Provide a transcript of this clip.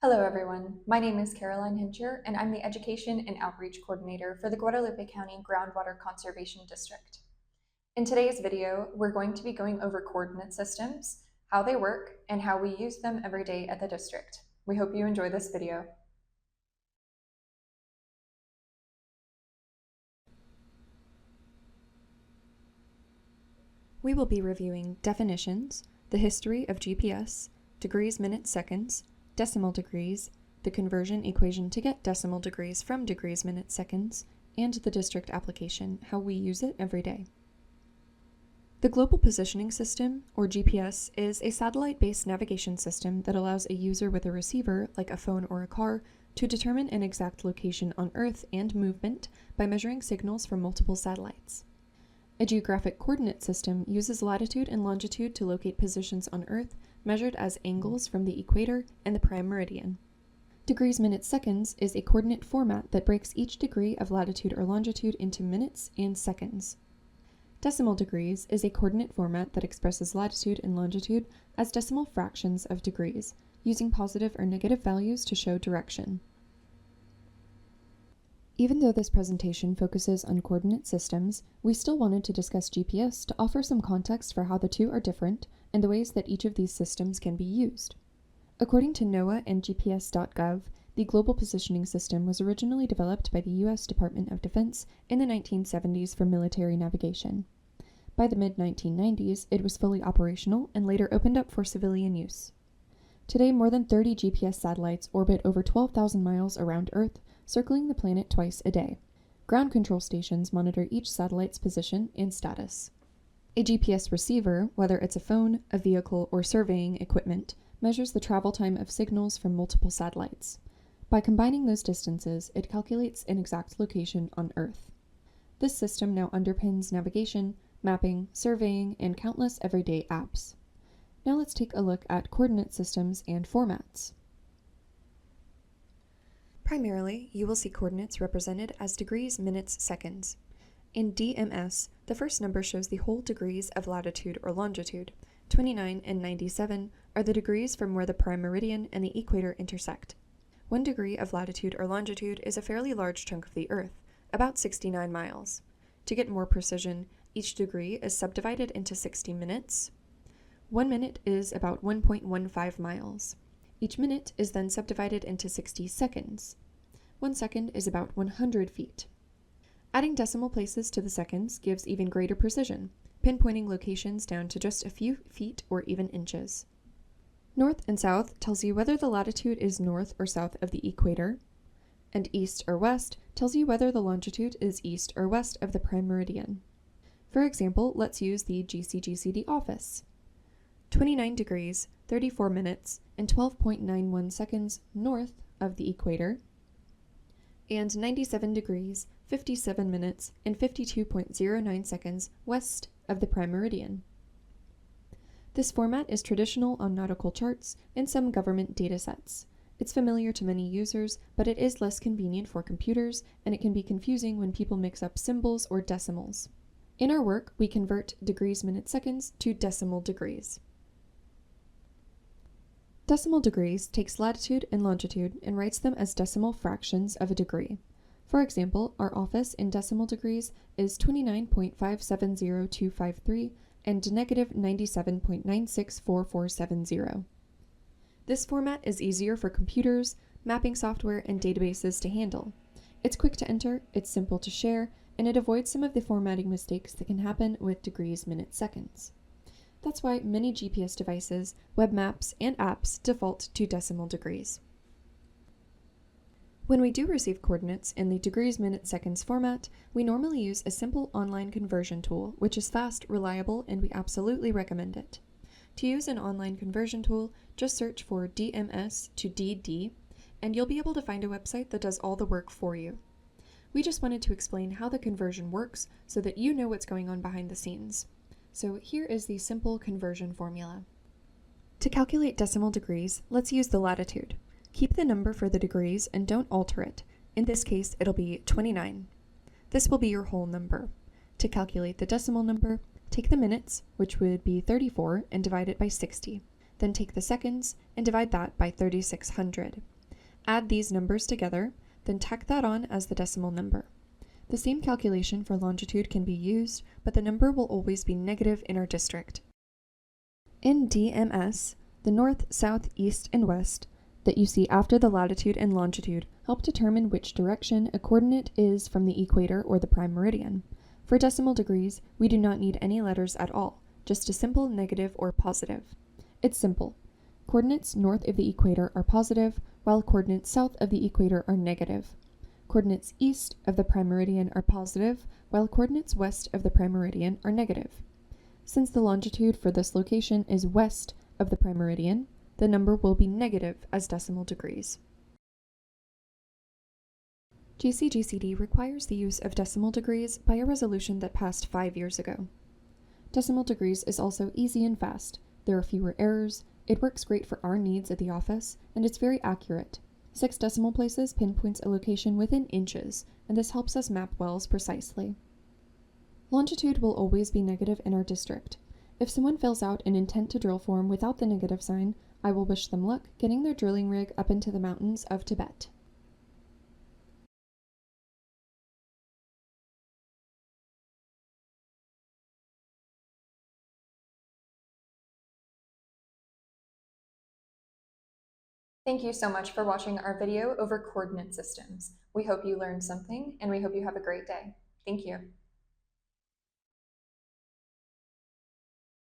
Hello, everyone. My name is Caroline Hincher, and I'm the Education and Outreach Coordinator for the Guadalupe County Groundwater Conservation District. In today's video, we're going to be going over coordinate systems, how they work, and how we use them every day at the district. We hope you enjoy this video. We will be reviewing definitions, the history of GPS, degrees, minutes, seconds, decimal degrees, the conversion equation to get decimal degrees from degrees, minutes, seconds, and the district application, how we use it every day. The Global Positioning System, or GPS, is a satellite-based navigation system that allows a user with a receiver, like a phone or a car, to determine an exact location on Earth and movement by measuring signals from multiple satellites. A geographic coordinate system uses latitude and longitude to locate positions on Earth, measured as angles from the equator and the prime meridian. Degrees, minutes, seconds is a coordinate format that breaks each degree of latitude or longitude into minutes and seconds. Decimal degrees is a coordinate format that expresses latitude and longitude as decimal fractions of degrees, using positive or negative values to show direction. Even though this presentation focuses on coordinate systems, we still wanted to discuss GPS to offer some context for how the two are different and the ways that each of these systems can be used. According to NOAA and GPS.gov, the Global Positioning System was originally developed by the U.S. Department of Defense in the 1970s for military navigation. By the mid-1990s, it was fully operational and later opened up for civilian use. Today, more than 30 GPS satellites orbit over 12,000 miles around Earth, circling the planet twice a day. Ground control stations monitor each satellite's position and status. A GPS receiver, whether it's a phone, a vehicle, or surveying equipment, measures the travel time of signals from multiple satellites. By combining those distances, it calculates an exact location on Earth. This system now underpins navigation, mapping, surveying, and countless everyday apps. Now let's take a look at coordinate systems and formats. Primarily, you will see coordinates represented as degrees, minutes, seconds. In DMS, the first number shows the whole degrees of latitude or longitude. 29 and 97 are the degrees from where the prime meridian and the equator intersect. 1 degree of latitude or longitude is a fairly large chunk of the Earth, about 69 miles. To get more precision, each degree is subdivided into 60 minutes. 1 minute is about 1.15 miles. Each minute is then subdivided into 60 seconds. 1 second is about 100 feet. Adding decimal places to the seconds gives even greater precision, pinpointing locations down to just a few feet or even inches. North and south tells you whether the latitude is north or south of the equator, and east or west tells you whether the longitude is east or west of the prime meridian. For example, let's use the GCGCD office. 29 degrees, 34 minutes, and 12.91 seconds north of the equator, and 97 degrees, 57 minutes, and 52.09 seconds west of the prime meridian. This format is traditional on nautical charts and some government datasets. It's familiar to many users, but it is less convenient for computers, and it can be confusing when people mix up symbols or decimals. In our work, we convert degrees, minutes, seconds to decimal degrees. Decimal degrees takes latitude and longitude and writes them as decimal fractions of a degree. For example, our office in decimal degrees is 29.570253 and negative 97.964470. This format is easier for computers, mapping software, and databases to handle. It's quick to enter, it's simple to share, and it avoids some of the formatting mistakes that can happen with degrees, minutes, seconds. That's why many GPS devices, web maps, and apps default to decimal degrees. When we do receive coordinates in the degrees, minutes, seconds format, we normally use a simple online conversion tool, which is fast, reliable, and we absolutely recommend it. To use an online conversion tool, just search for DMS to DD, and you'll be able to find a website that does all the work for you. We just wanted to explain how the conversion works so that you know what's going on behind the scenes. So here is the simple conversion formula. To calculate decimal degrees, let's use the latitude. Keep the number for the degrees and don't alter it. In this case, it'll be 29. This will be your whole number. To calculate the decimal number, take the minutes, which would be 34, and divide it by 60. Then take the seconds and divide that by 3600. Add these numbers together, then tack that on as the decimal number. The same calculation for longitude can be used, but the number will always be negative in our district. In DMS, the north, south, east, and west that you see after the latitude and longitude help determine which direction a coordinate is from the equator or the prime meridian. For decimal degrees, we do not need any letters at all, just a simple negative or positive. It's simple. Coordinates north of the equator are positive, while coordinates south of the equator are negative. Coordinates east of the prime meridian are positive, while coordinates west of the prime meridian are negative. Since the longitude for this location is west of the prime meridian, the number will be negative as decimal degrees. GCGCD requires the use of decimal degrees by a resolution that passed 5 years ago. Decimal degrees is also easy and fast. There are fewer errors, it works great for our needs at the office, and it's very accurate. 6 decimal places pinpoints a location within inches, and this helps us map wells precisely. Longitude will always be negative in our district. If someone fills out an intent to drill form without the negative sign, I will wish them luck getting their drilling rig up into the mountains of Tibet. Thank you so much for watching our video over coordinate systems. We hope you learned something, and we hope you have a great day. Thank you.